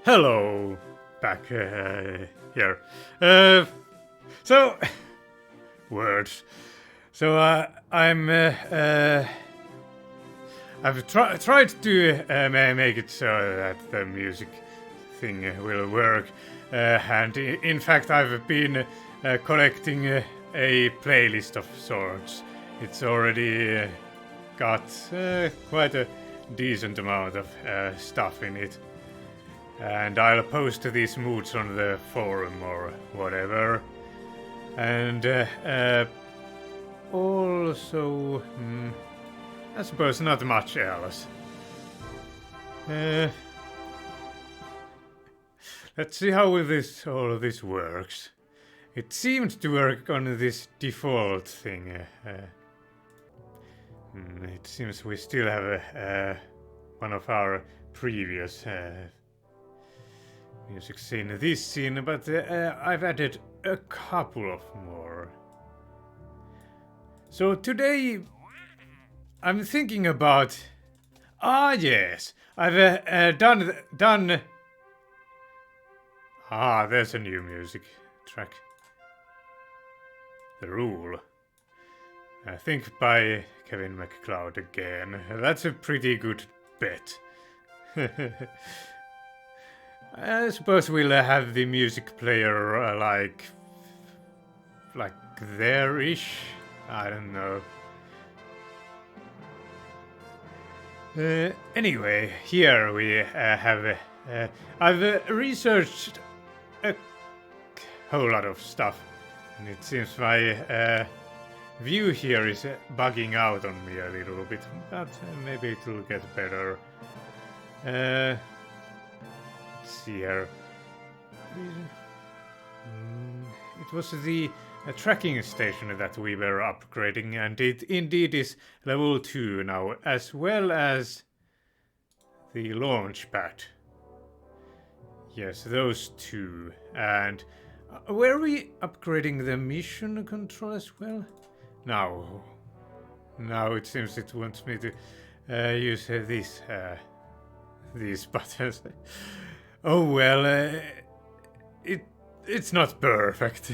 Hello, back here. Uh, so, words. So I've tried to make it so that the music thing will work, and in fact I've been collecting a playlist of sorts. It's already got quite a decent amount of stuff in it. And I'll post these moods on the forum or whatever. And also, I suppose not much else. Let's see how all of this works. It seemed to work on this default thing. It seems we still have one of our previous music scene, this scene, but I've added a couple of more. So today I'm thinking about... yes, I've done... there's a new music track. The Rule. I think by Kevin MacLeod again. That's a pretty good bet. I suppose we'll have the music player like there-ish. I don't know. Anyway, here we have. I've researched a whole lot of stuff, and it seems my view here is bugging out on me a little bit, but maybe it will get better. See here. It was the tracking station that we were upgrading, and it indeed is level 2 now, as well as the launch pad. Yes, those two. And were we upgrading the mission control as well? No. Now it seems it wants me to use these buttons. Oh well, it's not perfect.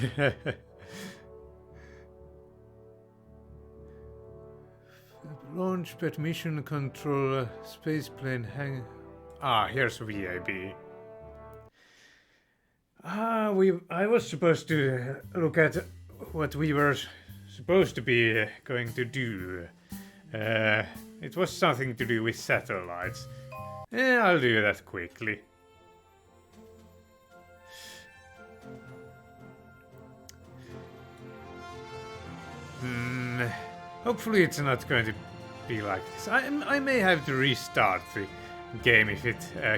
Launchpad mission control, spaceplane hang. Here's VAB. I was supposed to look at what we were supposed to be going to do. It was something to do with satellites. I'll do that quickly. Hopefully it's not going to be like this. I may have to restart the game if it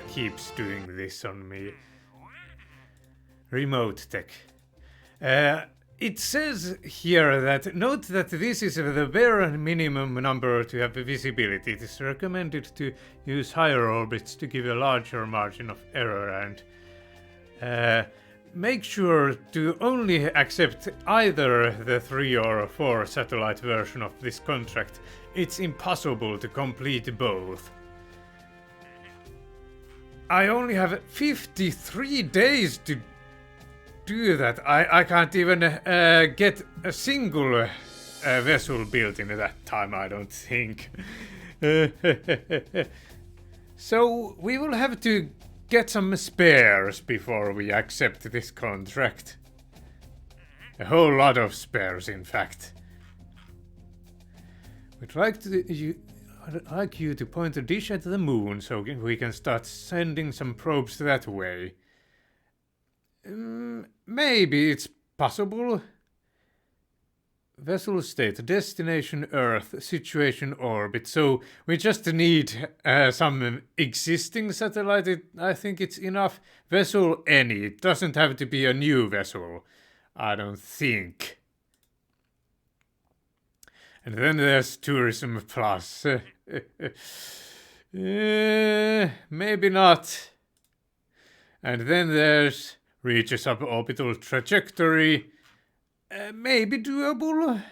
keeps doing this on me. Remote tech. It says here that note that this is the bare minimum number to have visibility. It is recommended to use higher orbits to give a larger margin of error, and make sure to only accept either the 3 or 4 satellite version of this contract. It's impossible to complete both. I only have 53 days to do that. I can't even get a single vessel built in that time, I don't think. So we will have to get some spares before we accept this contract. A whole lot of spares, in fact. We'd like you to point a dish at the moon so we can start sending some probes that way. Maybe it's possible. Vessel state, destination Earth, situation orbit. So we just need some existing satellite. I think it's enough. Vessel any. It doesn't have to be a new vessel. I don't think. And then there's Tourism Plus. Maybe not. And then there's reach a suborbital trajectory. Maybe doable,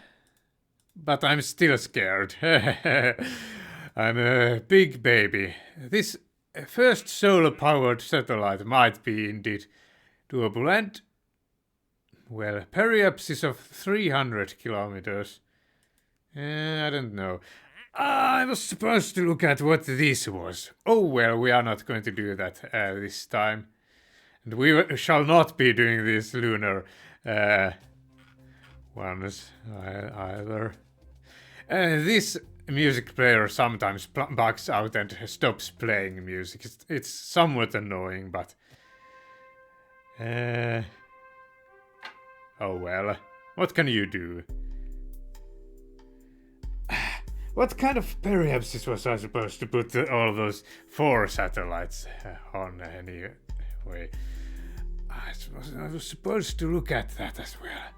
but I'm still scared. I'm a big baby. This first solar-powered satellite might be indeed doable, and well, periapsis of 300 kilometers. I don't know. I was supposed to look at what this was. Oh well, we are not going to do that this time. And we shall not be doing these lunar ones either. This music player sometimes bugs out and stops playing music. It's somewhat annoying, but... oh well, what can you do? What kind of periapsis was I supposed to put all those 4 satellites on anyway? I was supposed to look at that as well.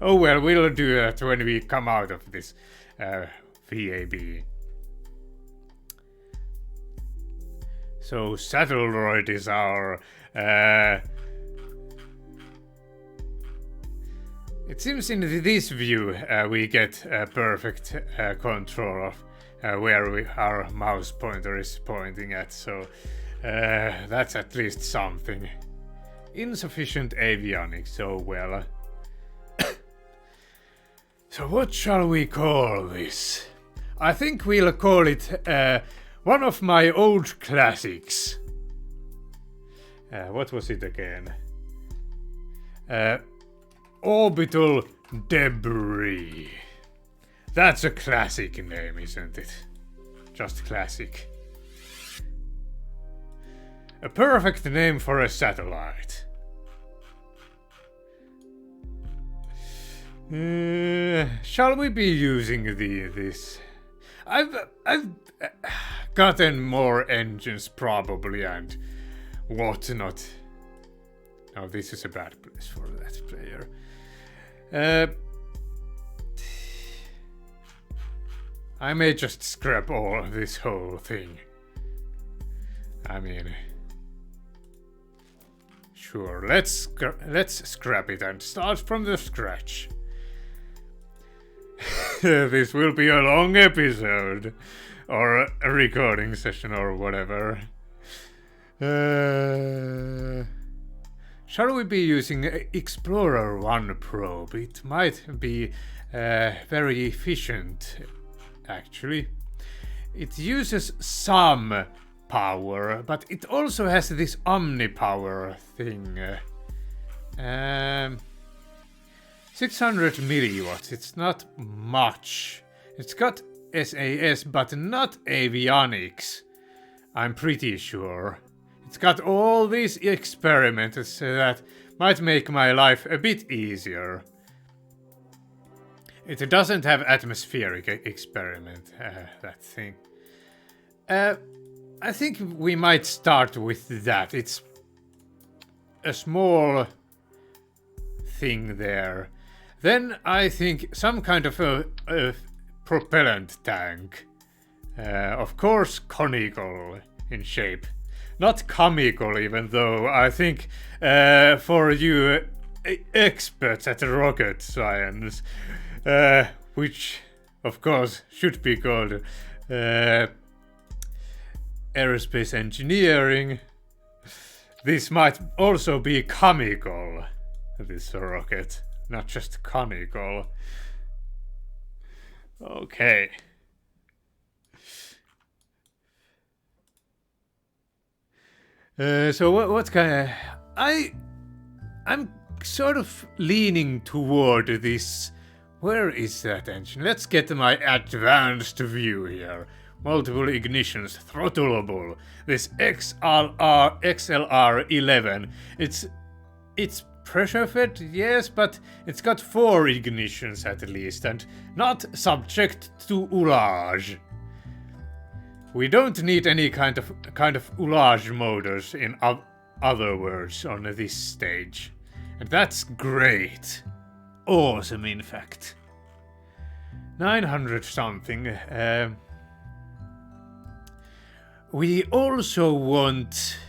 Oh well, we'll do that when we come out of this VAB. So Satelloid is our... it seems in this view we get perfect control of where our mouse pointer is pointing at, so that's at least something. Insufficient avionics, oh well. So what shall we call this? I think we'll call it one of my old classics. What was it again? Orbital Debris. That's a classic name, isn't it? Just classic. A perfect name for a satellite. Shall we be using this? I've gotten more engines probably and whatnot. Oh, this is a bad place for that player. I may just scrap all of this whole thing. I mean, sure, let's scrap it and start from the scratch. This will be a long episode, or a recording session, or whatever. Shall we be using Explorer 1 probe? It might be very efficient, actually. It uses some power, but it also has this omnipower thing. 600 milliwatts, it's not much. It's got SAS, but not avionics. I'm pretty sure. It's got all these experiments that might make my life a bit easier. It doesn't have atmospheric experiment, that thing. I think we might start with that. It's a small thing there. Then I think some kind of a propellant tank. Of course conical in shape. Not comical, even though I think for you experts at rocket science, which of course should be called aerospace engineering, this might also be comical, this rocket, not just conical. Okay. So what kind of... I'm sort of leaning toward this... Where is that engine? Let's get my advanced view here. Multiple ignitions, throttleable. This XLR11. It's pressure fed, yes, but it's got 4 ignitions at least, and not subject to ullage. We don't need any kind of ullage motors, in other words, on this stage. And that's great. Awesome, in fact. 900 something. We also want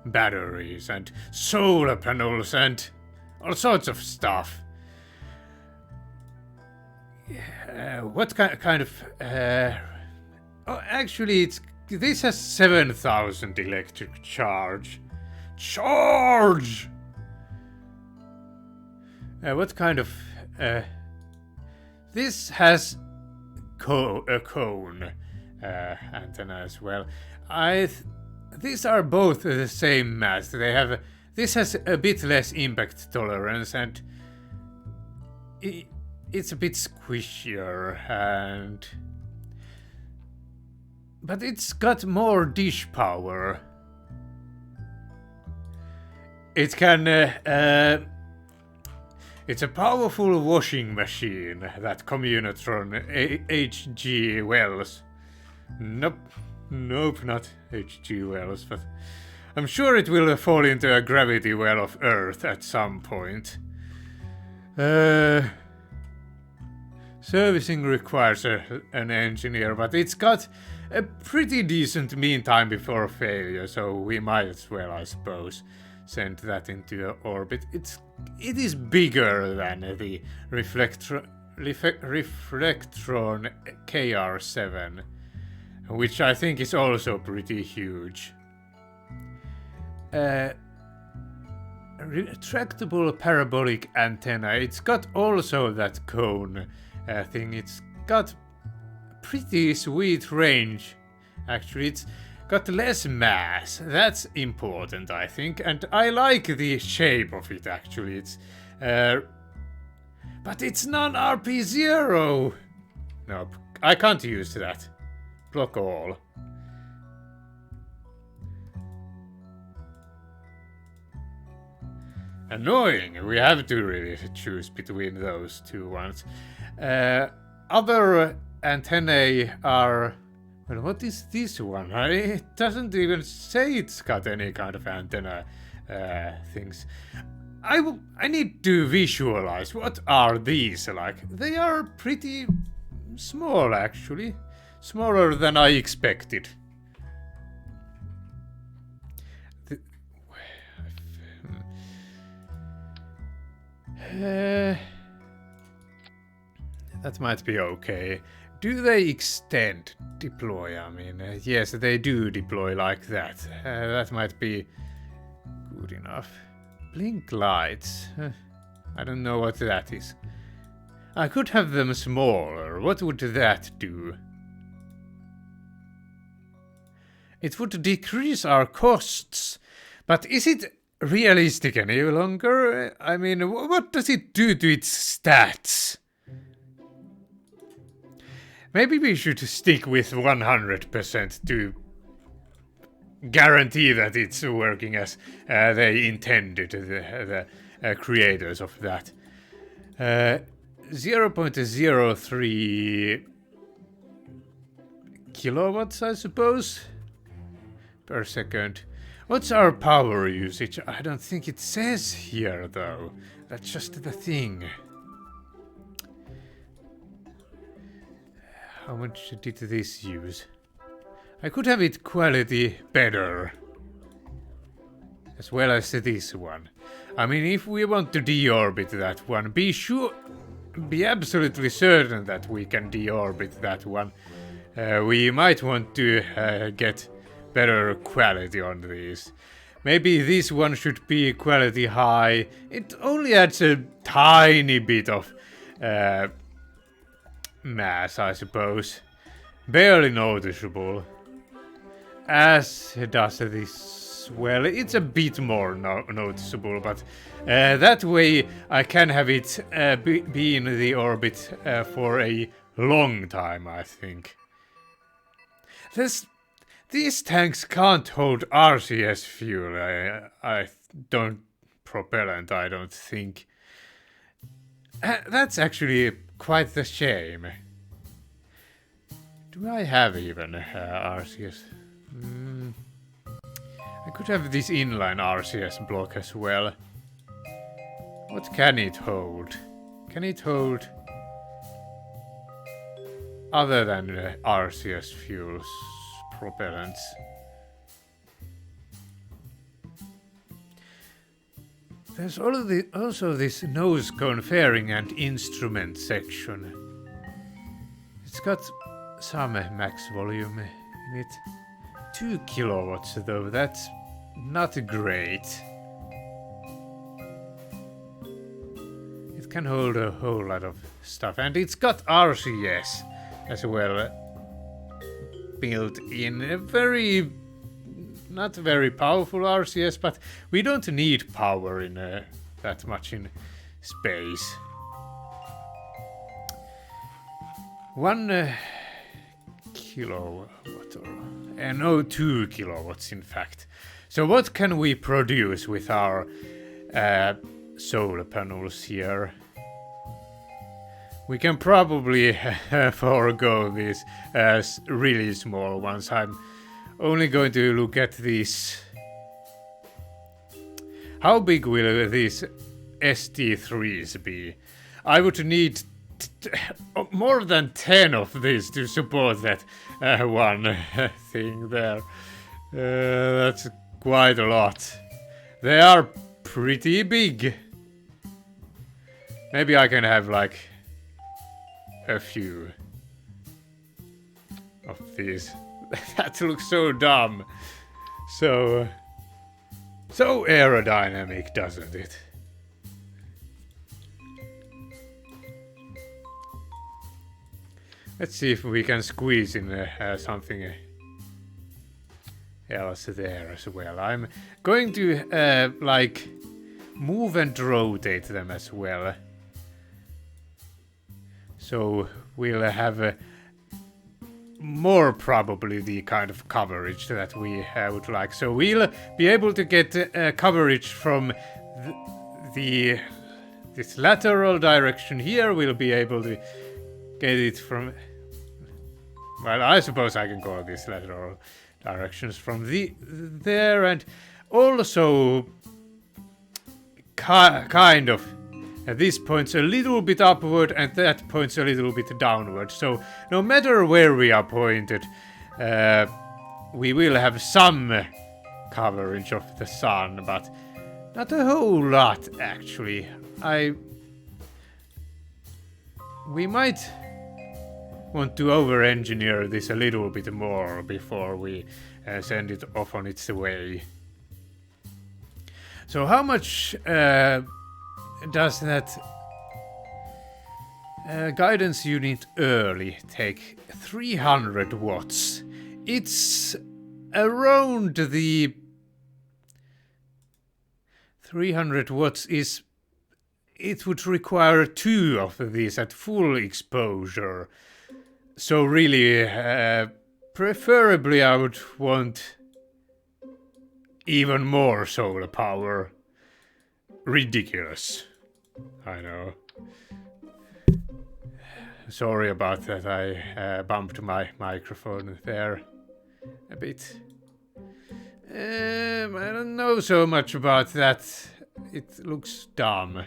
batteries and solar panels and all sorts of stuff. What kind of... Oh, actually, this has 7,000 electric charge. Charge! What kind of... this has a cone antenna as well. These are both the same mass. They have... This has a bit less impact tolerance and... It's a bit squishier and... But it's got more dish power. It can... it's a powerful washing machine, that Communotron H.G. Wells. Nope, not H.G. Wells, but I'm sure it will fall into a gravity well of Earth at some point. Servicing requires an engineer, but it's got a pretty decent mean time before failure, so we might as well, I suppose, send that into orbit. It is bigger than the Reflectron KR7, which I think is also pretty huge. Retractable parabolic antenna. It's got also that cone thing. It's got pretty sweet range. Actually, it's got less mass. That's important, I think, and I like the shape of it. Actually, it's but it's non-RP0. Nope, I can't use that. Block all. Annoying. We have to really choose between those two ones. Other antennae are... Well, what is this one? It doesn't even say it's got any kind of antenna things. I need to visualize. What are these like? They are pretty small, actually. Smaller than I expected. That might be okay. Do they extend deploy? I mean, yes, they do deploy like that. That might be good enough. Blink lights. I don't know what that is. I could have them smaller. What would that do? It would decrease our costs. But is it realistic any longer? I mean, what does it do to its stats? Maybe we should stick with 100% to guarantee that it's working as they intended, the creators of that. 0.03 kilowatts, I suppose, per second. What's our power usage? I don't think it says here, though. That's just the thing. How much did this use? I could have it quality better. As well as this one. I mean, if we want to deorbit that one, be absolutely certain that we can deorbit that one. We might want to get better quality on these. Maybe this one should be quality high. It only adds a tiny bit of mass, I suppose. Barely noticeable. As does this. Well, it's a bit more noticeable, but that way I can have it be in the orbit for a long time, I think. These tanks can't hold RCS fuel. I don't... propellant, I don't think. That's actually quite the shame. Do I have even RCS? I could have this inline RCS block as well. What can it hold? Can it hold other than RCS fuels, propellants? There's also this nose cone fairing and instrument section. It's got some max volume in it. 2 kilowatts though, that's not great. It can hold a whole lot of stuff, and it's got RCS as well built in. A very, not very powerful RCS, but we don't need power in that much in space. 1 kilowatt, or no, 2 kilowatts in fact. So what can we produce with our solar panels here? We can probably forego these really small ones. I'm only going to look at these. How big will these ST3s be? I would need more than 10 of these to support that one thing there. That's quite a lot. They are pretty big. Maybe I can have like a few of these. That looks so dumb. So aerodynamic, doesn't it? Let's see if we can squeeze in something else there as well. I'm going to like move and rotate them as well. So we'll have more probably the kind of coverage that we would like. So we'll be able to get coverage from this lateral direction here. We'll be able to get it from, well, I suppose I can call these lateral directions from there, and also kind of this points a little bit upward and that points a little bit downward. So no matter where we are pointed, we will have some coverage of the sun, but not a whole lot actually. We might want to over-engineer this a little bit more before we send it off on its way. So how much does that guidance unit early take? 300 watts. It's around the 300 watts is, it would require 2 of these at full exposure. So really, preferably I would want even more solar power. Ridiculous. I know. Sorry about that, I bumped my microphone there a bit. I don't know so much about that. It looks dumb.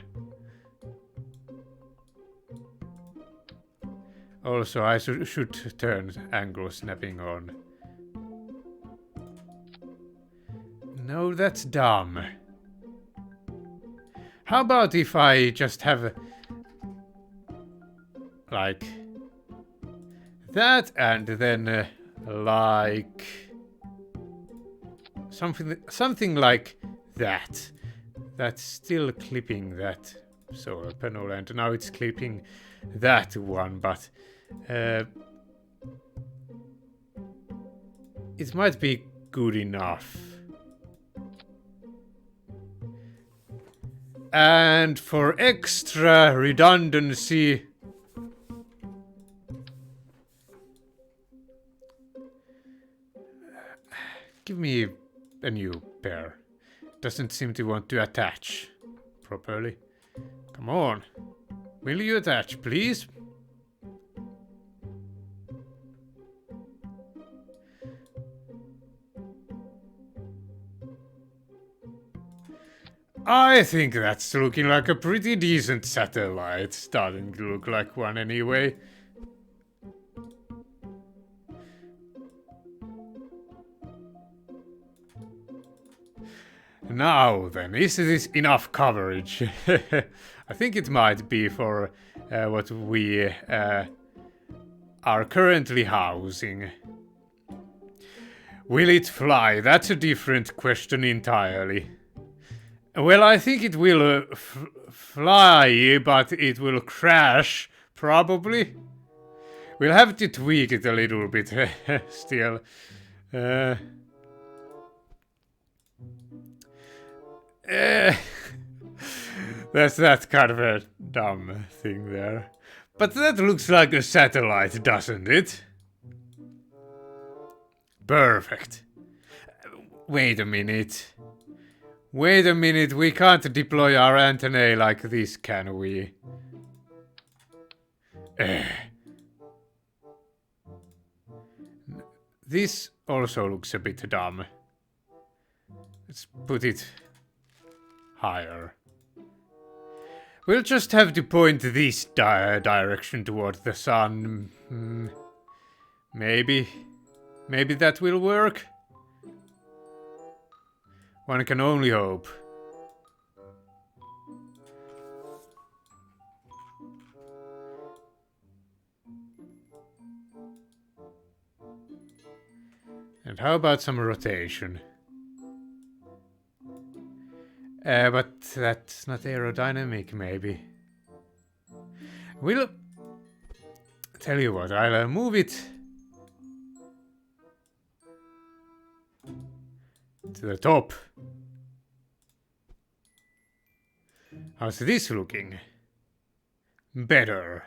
Also, I should turn angle snapping on. No, that's dumb. How about if I just have like that, and then like something like that. That's still clipping that solar panel, and now it's clipping that one, but it might be good enough. And for extra redundancy, give me a new pair. Doesn't seem to want to attach properly. Come on. Will you attach, please? I think that's looking like a pretty decent satellite. Starting to look like one anyway. Now then, is this enough coverage? I think it might be for what we are currently housing. Will it fly? That's a different question entirely. Well, I think it will fly, but it will crash, probably. We'll have to tweak it a little bit still. That's that kind of a dumb thing there. But that looks like a satellite, doesn't it? Perfect. Wait a minute. Wait a minute, we can't deploy our antennae like this, can we? This also looks a bit dumb. Let's put it higher. We'll just have to point this direction toward the sun. Maybe that will work. One can only hope. And how about some rotation? But that's not aerodynamic, maybe. We'll... Tell you what, I'll move it to the top. How's this looking? Better.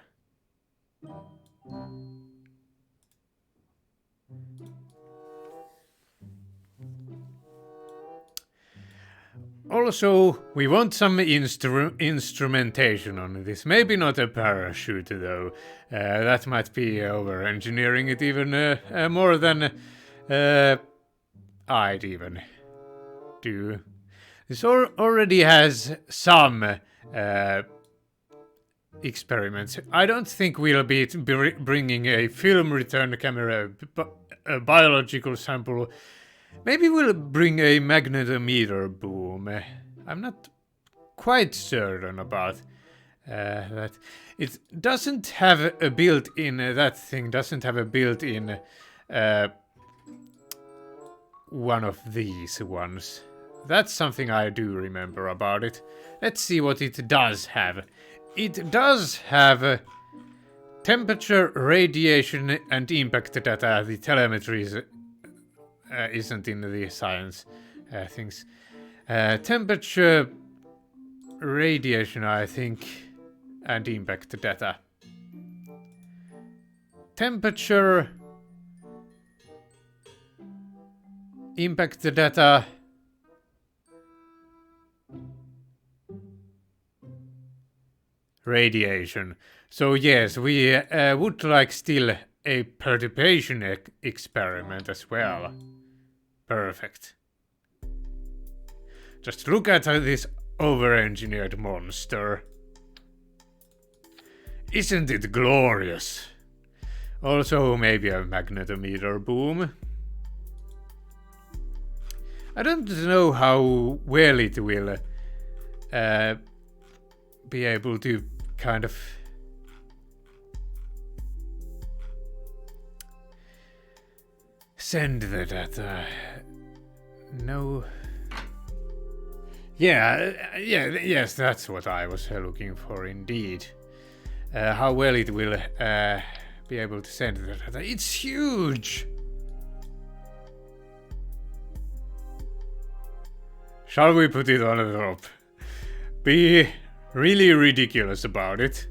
Also, we want some instrumentation on this. Maybe not a parachute, though. That might be over-engineering it even more than I'd even do. This already has some experiments. I don't think we'll be bringing a film return camera, a biological sample. Maybe we'll bring a magnetometer boom. I'm not quite certain about that. It doesn't have a built-in, that thing doesn't have a built-in one of these ones. That's something I do remember about it. Let's see what it does have. It does have temperature, radiation, and impact data. The telemetry isn't in the science things. Temperature, radiation, I think, and impact data. Temperature, impact data, radiation. So yes, we would like still a perturbation experiment as well. Perfect. Just look at this over-engineered monster. Isn't it glorious? Also maybe a magnetometer boom. I don't know how well it will be able to kind of send the data. No. Yes, that's what I was looking for indeed. How well it will be able to send the data. It's huge! Shall we put it on the top? Be really ridiculous about it.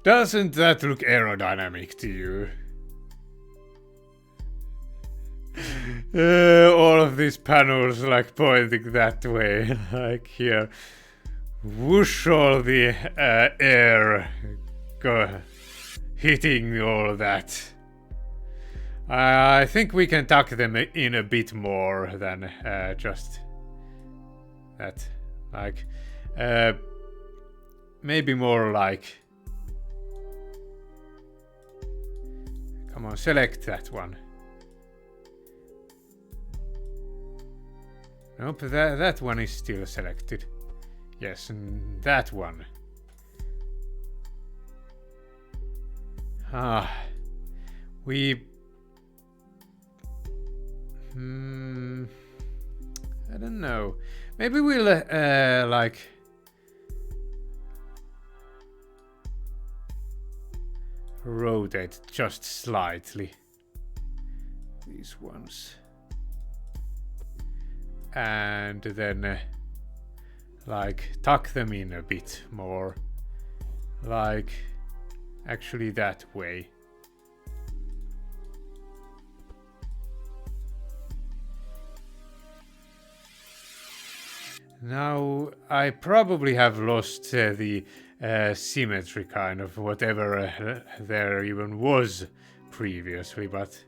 Doesn't that look aerodynamic to you? All of these panels like pointing that way, like here. Whoosh, all the air hitting all that. I think we can tuck them in a bit more than just that. Like, maybe more like... Come on, select that one. Nope, that one is still selected. Yes, and that one. We... I don't know. Maybe we'll, like... rotate just slightly. These ones. And then, like, tuck them in a bit more. Like, actually that way. Now, I probably have lost the symmetry kind of whatever there even was previously, but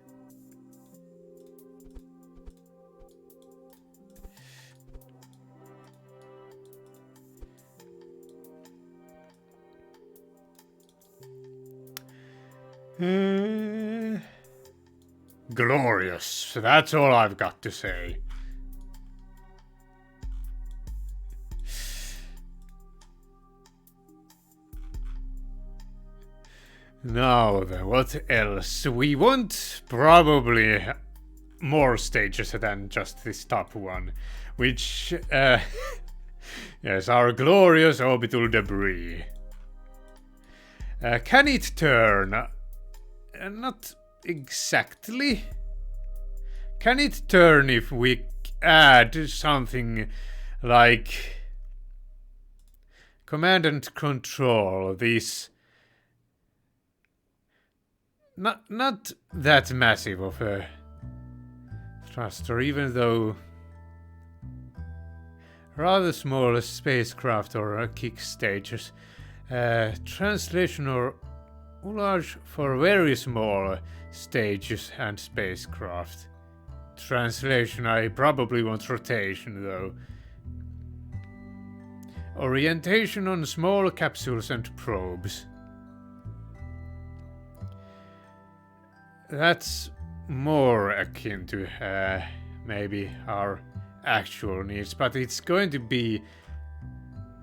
glorious, that's all I've got to say. Now then, what else? We want probably more stages than just this top one, which, yes, our glorious orbital debris. Can it turn? Not exactly. Can it turn if we add something like command and control, these... Not that massive of a thruster, even though rather small spacecraft or kick stages. Translation or large for very small stages and spacecraft. Translation, I probably want rotation though. Orientation on small capsules and probes. That's more akin to maybe our actual needs, but it's going to be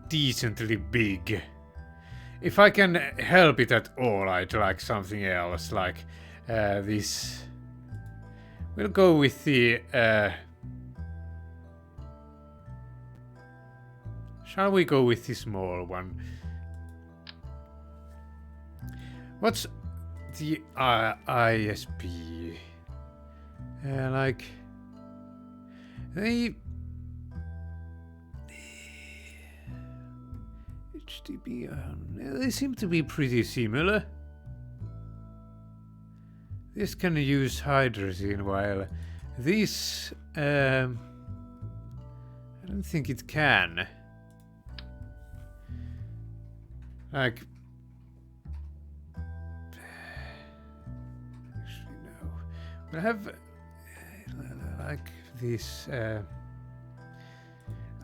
decently big. If I can help it at all, I'd like something else, like this. We'll go with the... shall we go with the small one? What's the ISP? Like... They... HTB... they seem to be pretty similar. This can use hydrazine, while this... I don't think it can. Like... Actually, no. I have... like this...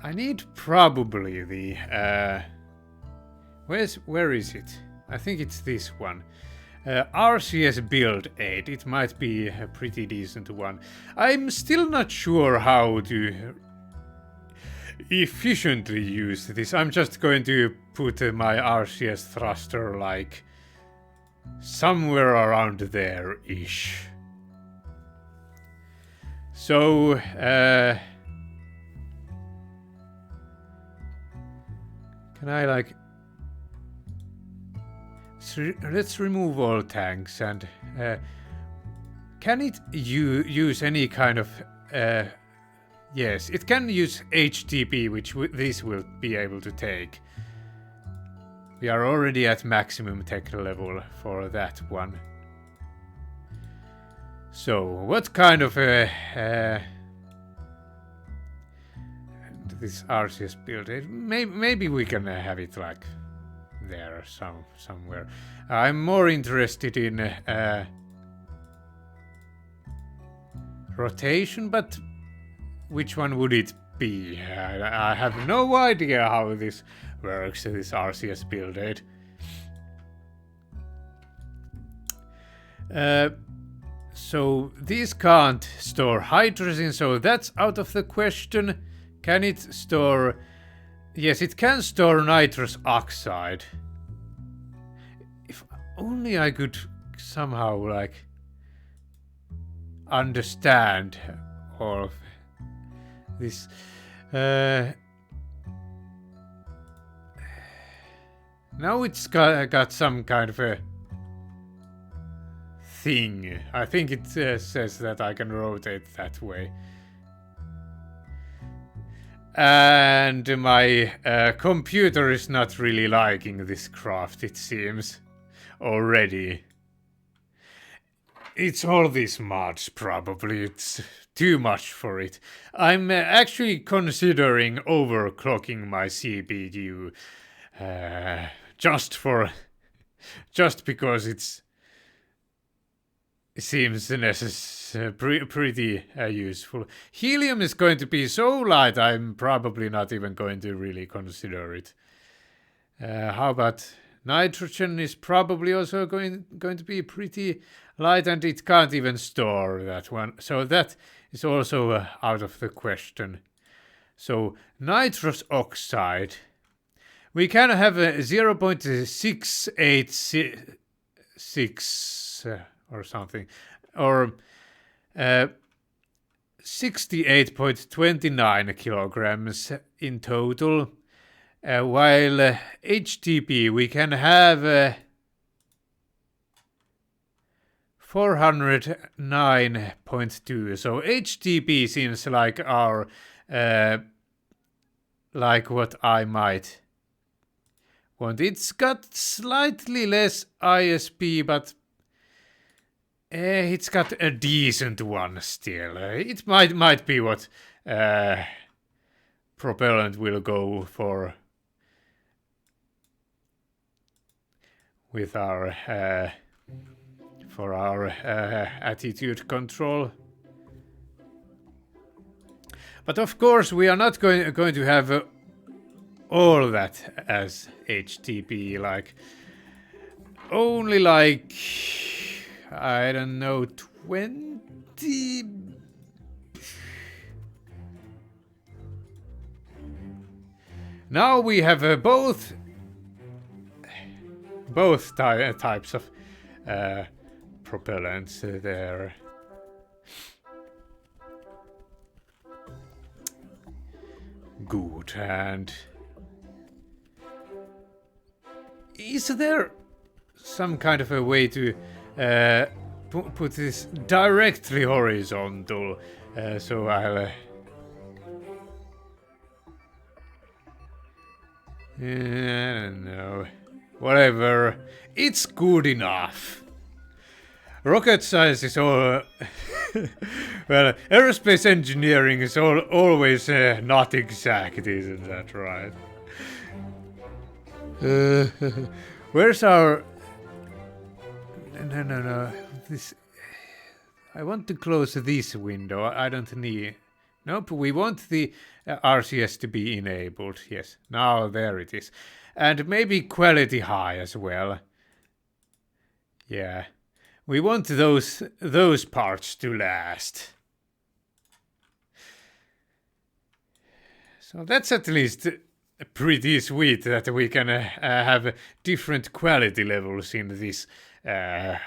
I need probably the... where is it? I think it's this one. RCS build aid. It might be a pretty decent one. I'm still not sure how to efficiently use this. I'm just going to put my RCS thruster like somewhere around there-ish. So, can I like... let's remove all tanks and can it use any kind of yes, it can use HTP, which this will be able to take. We are already at maximum tech level for that one. So what kind of this RCS build, maybe we can have it like there somewhere. I'm more interested in rotation, but which one would it be? I have no idea how this works, this RCS build aid. So these can't store hydrazine, so that's out of the question. Can it store... Yes, it can store nitrous oxide. If only I could somehow like understand all of this. Now it's got some kind of a thing. I think it says that I can rotate that way. And my computer is not really liking this craft, it seems, already. It's all these mods, probably. It's too much for it. I'm actually considering overclocking my CPU. Just because it seems pretty useful. Helium is going to be so light, I'm probably not even going to really consider it. How about nitrogen? Is probably also going to be pretty light, and it can't even store that one. So that is also out of the question. So nitrous oxide. We can have a 0.686 or something, or 68.29 kilograms in total, while HTP we can have 409.2. So HTP seems like our like what I might want. It's got slightly less ISP, but it's got a decent one still. It might be what propellant will go for with our for our attitude control. But of course, we are not going to have all that as HTP, like only like, I don't know, 20. Now we have both types of propellants there. Good. And is there some kind of a way to put this directly horizontal? So I'll I don't know. Whatever. It's good enough. Rocket science is all well, aerospace engineering is always not exact, isn't that right? Where's our... No. This... I want to close this window. I don't need... Nope, we want the RCS to be enabled. Yes, now there it is. And maybe quality high as well. Yeah. We want those parts to last. So that's at least pretty sweet that we can have different quality levels in this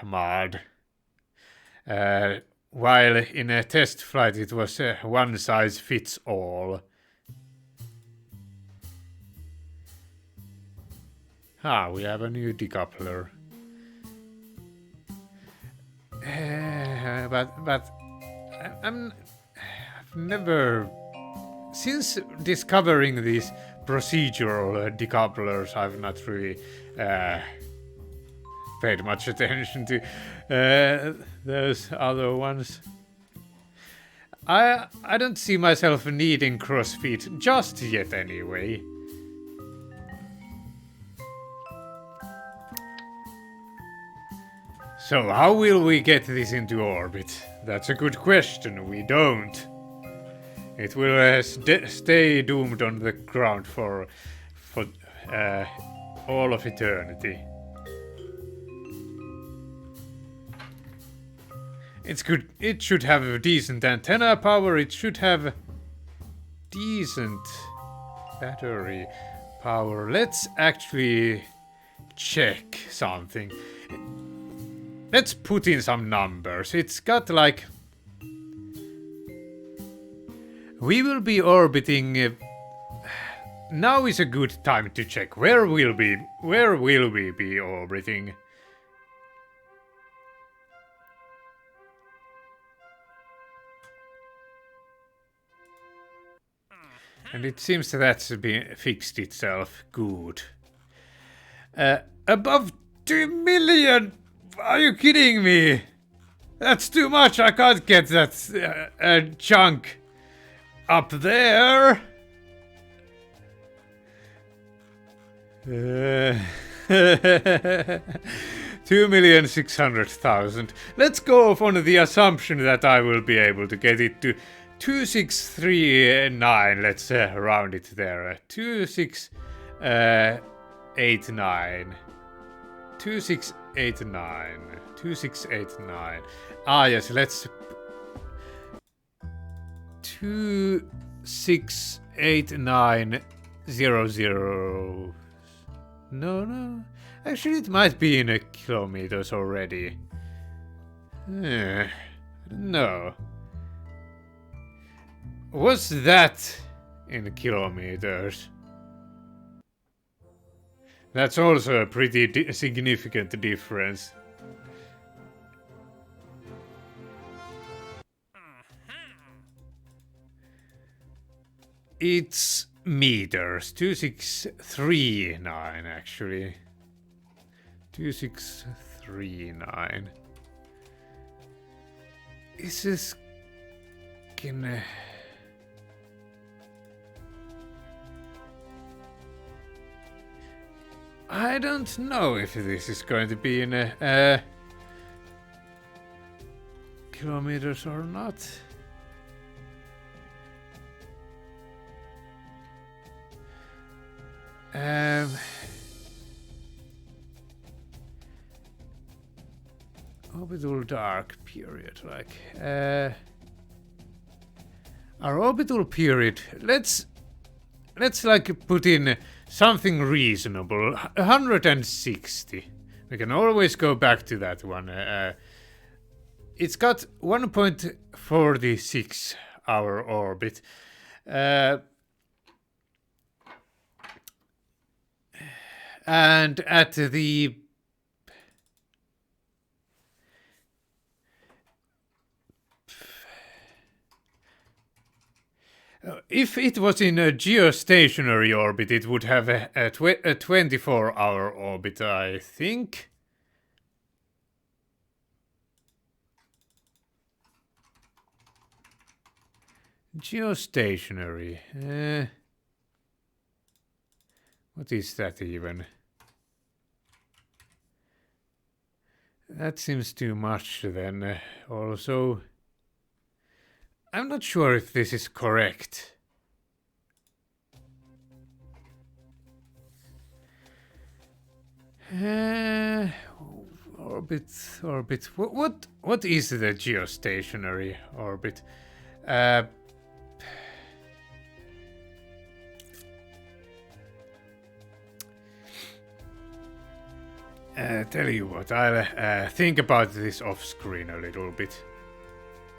mod. While in a test flight it was one size fits all. We have a new decoupler. But I've never, since discovering these procedural decouplers, I've not really paid much attention to those other ones. I don't see myself needing CrossFit just yet anyway. So how will we get this into orbit? That's a good question. We don't. It will stay doomed on the ground for all of eternity. It's good. It should have a decent antenna power. It should have decent battery power. Let's actually check something. let's put in some numbers. It's got like... We will be orbiting... now is a good time to check. Where will we be orbiting? And it seems that's been fixed itself. Good. Above 2 million! Are you kidding me? That's too much. I can't get that chunk up there. 2,600,000. Let's go off on the assumption that I will be able to get it to 2639. Let's round it there. 2689. 2689. 2689. Ah, yes, let's... 268900. No. Actually, it might be in kilometers already. No. Was that in kilometers? That's also a pretty significant difference. It's meters. 2639 actually. 2639. Is this gonna... I don't know if this is going to be in kilometers or not. Orbital dark period, like our orbital period. Let's like put in something reasonable. 160. We can always go back to that one. It's got 1.46 hour orbit. And at the if it was in a geostationary orbit, it would have a 24-hour orbit, I think. Geostationary. What is that even? That seems too much then. Also, I'm not sure if this is correct. Orbit. What is the geostationary orbit? Tell you what, I'll think about this off screen a little bit.